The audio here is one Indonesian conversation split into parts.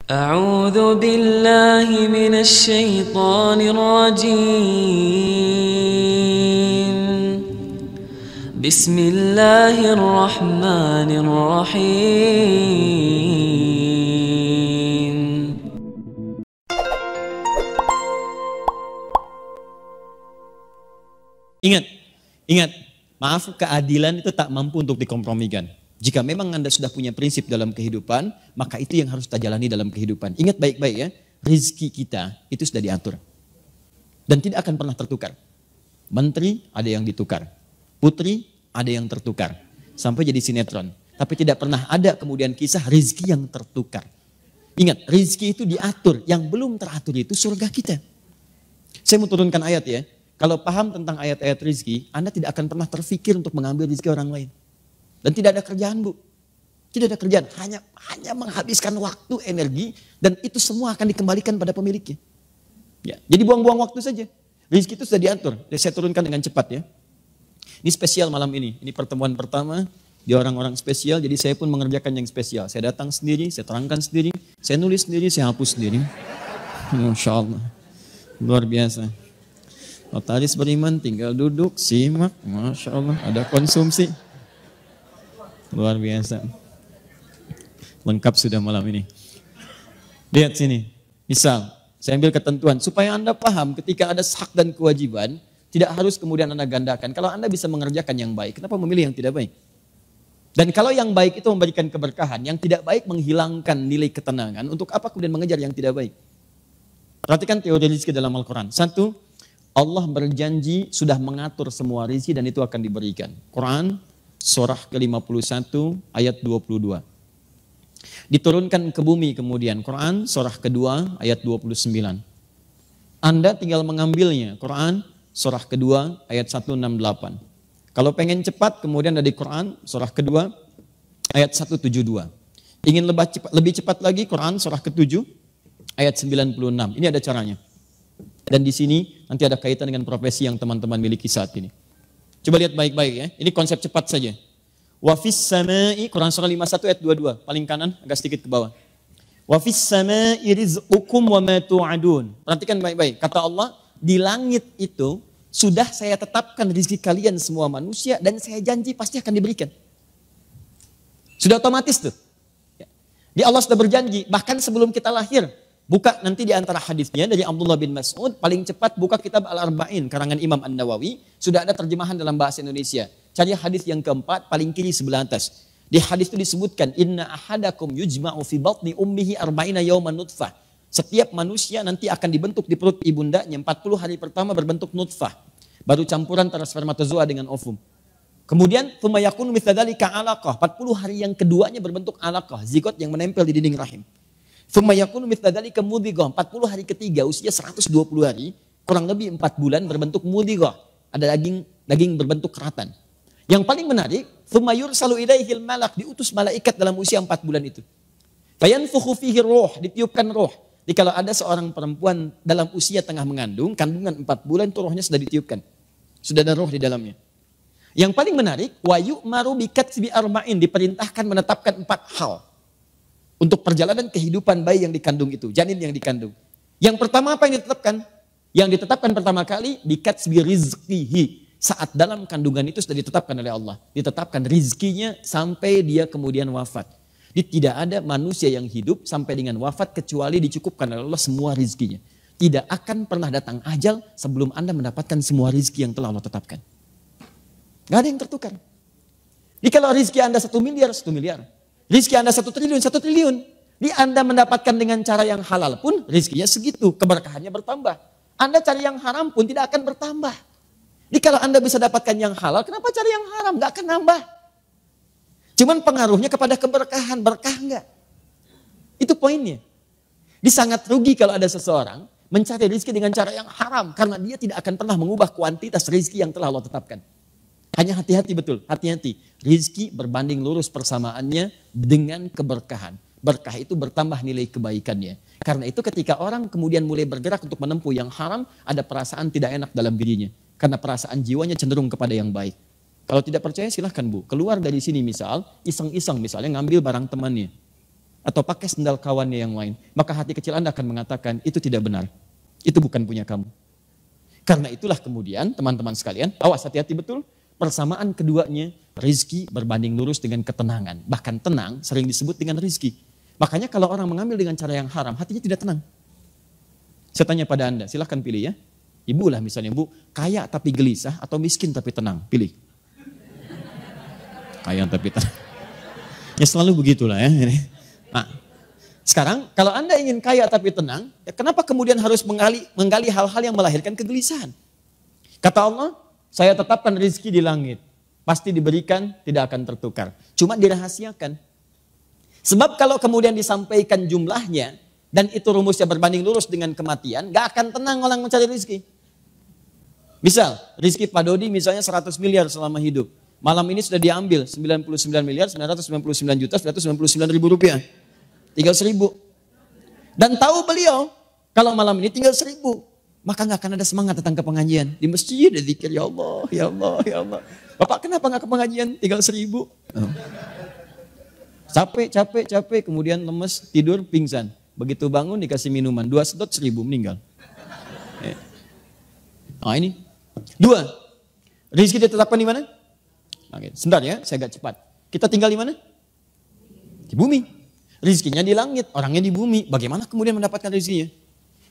أعوذ بالله من الشيطان الرجيم بسم الله الرحمن الرحيم Ingat, maaf, keadilan itu tak mampu untuk dikompromikan. Jika memang Anda sudah punya prinsip dalam kehidupan, maka itu yang harus kita jalani dalam kehidupan. Ingat baik-baik ya, rezeki kita itu sudah diatur. Dan tidak akan pernah tertukar. Menteri ada yang ditukar, putri ada yang tertukar. Sampai jadi sinetron. Tapi tidak pernah ada kemudian kisah rezeki yang tertukar. Ingat, rezeki itu diatur, yang belum teratur itu surga kita. Saya mau turunkan ayat ya. Kalau paham tentang ayat-ayat rezeki, Anda tidak akan pernah terfikir untuk mengambil rezeki orang lain. Dan tidak ada kerjaan, Bu. Tidak ada kerjaan, hanya menghabiskan waktu, energi, dan itu semua akan dikembalikan pada pemiliknya. Ya, jadi buang-buang waktu saja. Rezeki itu sudah diatur. Saya turunkan dengan cepat ya. Ini spesial malam ini. Ini pertemuan pertama di orang-orang spesial, jadi saya pun mengerjakan yang spesial. Saya datang sendiri, saya terangkan sendiri, saya nulis sendiri, saya hapus sendiri. Masya Allah. Luar biasa. Notaris beriman tinggal duduk, simak, Masya Allah, ada konsumsi. Luar biasa. Lengkap sudah malam ini. Lihat sini, misal, saya ambil ketentuan, supaya Anda paham ketika ada hak dan kewajiban, tidak harus kemudian Anda gandakan. Kalau Anda bisa mengerjakan yang baik, kenapa memilih yang tidak baik? Dan kalau yang baik itu memberikan keberkahan, yang tidak baik menghilangkan nilai ketenangan, untuk apa kemudian mengejar yang tidak baik? Perhatikan teori rezeki dalam Al-Quran. Satu, Allah berjanji sudah mengatur semua rezeki dan itu akan diberikan. Quran surah ke-51 ayat 22. Diturunkan ke bumi kemudian. Quran surah kedua ayat 29. Anda tinggal mengambilnya. Quran surah kedua ayat 168. Kalau pengen cepat kemudian dari Quran surah kedua ayat 172. Ingin lebih cepat lagi Quran surah ke-7 ayat 96. Ini ada caranya. Dan di sini nanti ada kaitan dengan profesi yang teman-teman miliki saat ini. Coba lihat baik-baik ya. Ini konsep cepat saja. Wa fis samai, Quran surah 51 ayat 22. Paling kanan, agak sedikit ke bawah. Wa fis samai rizqukum wa ma tu'adun. Perhatikan baik-baik. Kata Allah, di langit itu sudah saya tetapkan rezeki kalian semua manusia dan saya janji pasti akan diberikan. Sudah otomatis tuh. Di Allah sudah berjanji, bahkan sebelum kita lahir. Buka nanti di antara hadisnya dari Abdullah bin Mas'ud, paling cepat buka kitab Al-Arba'in, karangan Imam An-Nawawi, sudah ada terjemahan dalam bahasa Indonesia. Cari hadis yang keempat, paling kiri sebelah atas. Di hadis itu disebutkan, Inna ahadakum yujma'u fi batni ummihi arba'ina yawman nutfah. Setiap manusia nanti akan dibentuk di perut ibundanya, 40 hari pertama berbentuk nutfah. Baru campuran antara spermatozoa dengan ovum. Kemudian, thumma yakunu mithla dzalika 'alaqah. 40 hari yang keduanya berbentuk 'alaqah, zigot yang menempel di dinding rahim. Thumma yakunu mithla dzalika mudhighah. 40 hari ketiga usia 120 hari, kurang lebih 4 bulan berbentuk mudhighah. Ada daging berbentuk keratan. Yang paling menarik, thumma yursalu ilaihil malak, diutus malaikat dalam usia 4 bulan itu. Fayanfukhu fihi ruh, ditiupkan roh. Jadi kalau ada seorang perempuan dalam usia tengah mengandung, kandungan 4 bulan itu rohnya sudah ditiupkan. Sudah ada roh di dalamnya. Yang paling menarik, wa yu'maru bikatsbi arba'in, diperintahkan menetapkan 4 hal. Untuk perjalanan kehidupan bayi yang dikandung itu, janin yang dikandung. Yang pertama apa yang ditetapkan? Yang ditetapkan pertama kali, bikatsbi rizqihi. Saat dalam kandungan itu sudah ditetapkan oleh Allah. Ditetapkan rizkinya sampai dia kemudian wafat. Jadi tidak ada manusia yang hidup sampai dengan wafat kecuali dicukupkan oleh Allah semua rizkinya. Tidak akan pernah datang ajal sebelum Anda mendapatkan semua rizki yang telah Allah tetapkan. Gak ada yang tertukar. Jadi kalau rizki Anda 1 miliar, 1 miliar. Rizki Anda 1 triliun, 1 triliun. Di Anda mendapatkan dengan cara yang halal pun rizkinya segitu, keberkahannya bertambah. Anda cari yang haram pun tidak akan bertambah. Jadi kalau Anda bisa dapatkan yang halal, kenapa cari yang haram? Gak akan nambah. Cuman pengaruhnya kepada keberkahan, berkah enggak? Itu poinnya. Di sangat rugi kalau ada seseorang mencari rizki dengan cara yang haram. Karena dia tidak akan pernah mengubah kuantitas rizki yang telah Allah tetapkan. Hanya hati-hati betul, hati-hati. Rizki berbanding lurus persamaannya dengan keberkahan. Berkah itu bertambah nilai kebaikannya. Karena itu ketika orang kemudian mulai bergerak untuk menempuh yang haram, ada perasaan tidak enak dalam dirinya. Karena perasaan jiwanya cenderung kepada yang baik. Kalau tidak percaya silahkan Bu, keluar dari sini misal, iseng-iseng misalnya ngambil barang temannya. atau pakai sendal kawannya yang lain, maka hati kecil Anda akan mengatakan itu tidak benar. Itu bukan punya kamu. Karena itulah kemudian teman-teman sekalian, awas hati-hati betul, persamaan keduanya, rizki berbanding lurus dengan ketenangan. Bahkan tenang sering disebut dengan rizki. Makanya kalau orang mengambil dengan cara yang haram, hatinya tidak tenang. Saya tanya pada Anda, silahkan pilih ya. Ibu lah misalnya, Bu, kaya tapi gelisah atau miskin tapi tenang, pilih. Kaya tapi tenang. Ya selalu begitulah ya. Nah, sekarang kalau Anda ingin kaya tapi tenang, ya kenapa kemudian harus menggali hal-hal yang melahirkan kegelisahan? Kata Allah, saya tetapkan rizki di langit. Pasti diberikan, tidak akan tertukar. Cuma dirahasiakan. Sebab kalau kemudian disampaikan jumlahnya, dan itu rumusnya berbanding lurus dengan kematian, gak akan tenang orang mencari rizki. Misal, rizki Pak Dodi misalnya 100 miliar selama hidup. Malam ini sudah diambil 99 miliar 999 juta 999 ribu rupiah. Tinggal 1.000. Dan tahu beliau, kalau malam ini tinggal 1.000. Maka gak akan ada semangat datang ke pengajian. Di masjid ada zikir, ya Allah, ya Allah, ya Allah. Bapak kenapa gak ke pengajian? Tinggal 1.000. Oh. Capek, kemudian lemes, tidur, pingsan. Begitu bangun dikasih minuman, 2 sedot 1.000 meninggal. Nah ini. 2. Rizki ditetapkan di mana? Oke, sebentar ya, saya agak cepat. Kita tinggal di mana? Di bumi. Rizkinya di langit, orangnya di bumi. Bagaimana kemudian mendapatkan rizkinya?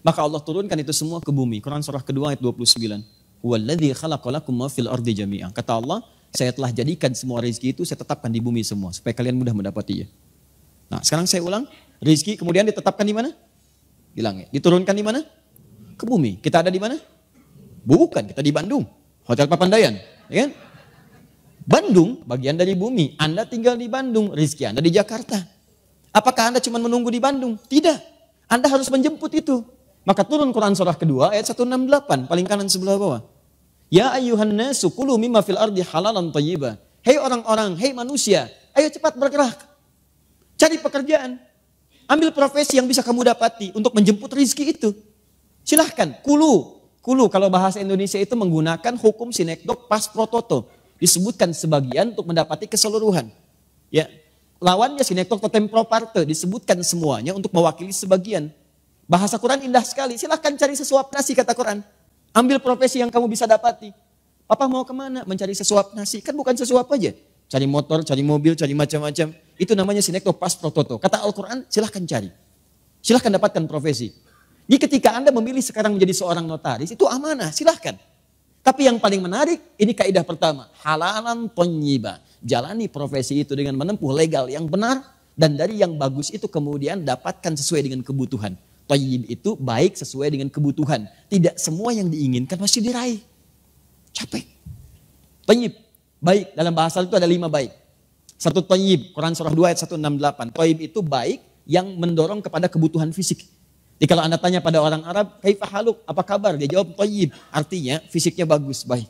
Maka Allah turunkan itu semua ke bumi. Quran surah kedua ayat 29. Huwaladzi khalaqalakum ma fil ardi jami'an. Kata Allah, saya telah jadikan semua rizki itu, saya tetapkan di bumi semua. Supaya kalian mudah mendapatinya. Nah sekarang saya ulang. Rizki kemudian ditetapkan di mana? Di langit. Diturunkan di mana? Ke bumi. Kita ada di mana? Bukan, kita di Bandung. Hotel Papandayan. Ya kan? Bandung bagian dari bumi. Anda tinggal di Bandung. Rizki Anda di Jakarta. Apakah Anda cuma menunggu di Bandung? Tidak. Anda harus menjemput itu. Maka turun Quran surah kedua ayat 168. Paling kanan sebelah bawah. Ya ayyuhan nasu kulu mimma fil ardi halalan thayyiba. Hei orang-orang, hei manusia. Ayo cepat bergerak. Cari pekerjaan. Ambil profesi yang bisa kamu dapati untuk menjemput rizki itu. Silahkan, kulu. Kulu kalau bahasa Indonesia itu menggunakan hukum sinekdok pas pro toto. Disebutkan sebagian untuk mendapati keseluruhan. Ya, lawannya sinekdok totem pro parte. Disebutkan semuanya untuk mewakili sebagian. Bahasa Quran indah sekali. Silahkan cari sesuap nasi kata Quran. Ambil profesi yang kamu bisa dapati. Papa mau kemana? Mencari sesuap nasi. Kan bukan sesuap aja. Cari motor, cari mobil, cari macam-macam. Itu namanya sinekdok pas pro toto. Kata Al-Quran silahkan cari. Silahkan dapatkan profesi. Jadi ketika Anda memilih sekarang menjadi seorang notaris, itu amanah, silahkan. Tapi yang paling menarik, ini kaidah pertama. Halalan thayyiba. Jalani profesi itu dengan menempuh legal yang benar. Dan dari yang bagus itu kemudian dapatkan sesuai dengan kebutuhan. Thayyib itu baik sesuai dengan kebutuhan. Tidak semua yang diinginkan pasti diraih. Capek. Thayyib, baik. Dalam bahasa itu ada 5 baik. 1 thayyib, Quran surah 2 ayat 168. Thayyib itu baik yang mendorong kepada kebutuhan fisik. Jadi kalau Anda tanya pada orang Arab, kaifa haluk, apa kabar? Dia jawab thayyib, artinya fisiknya bagus, baik.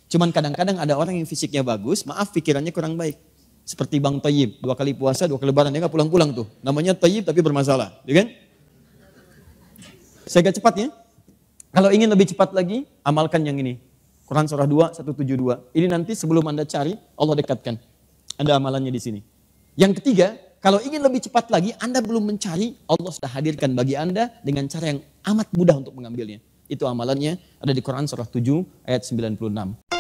Cuman kadang-kadang ada orang yang fisiknya bagus, maaf pikirannya kurang baik. Seperti Bang Thayyib, 2 kali puasa, 2 kali lebaran, dia gak pulang-pulang tuh. Namanya thayyib tapi bermasalah, ya kan? Saya agak cepat ya. Kalau ingin lebih cepat lagi, amalkan yang ini. Quran surah 2, 172. Ini nanti sebelum Anda cari, Allah dekatkan. Anda amalannya di sini. Yang ketiga, kalau ingin lebih cepat lagi, Anda belum mencari, Allah sudah hadirkan bagi Anda dengan cara yang amat mudah untuk mengambilnya. Itu amalannya ada di Quran surah 7 ayat 96.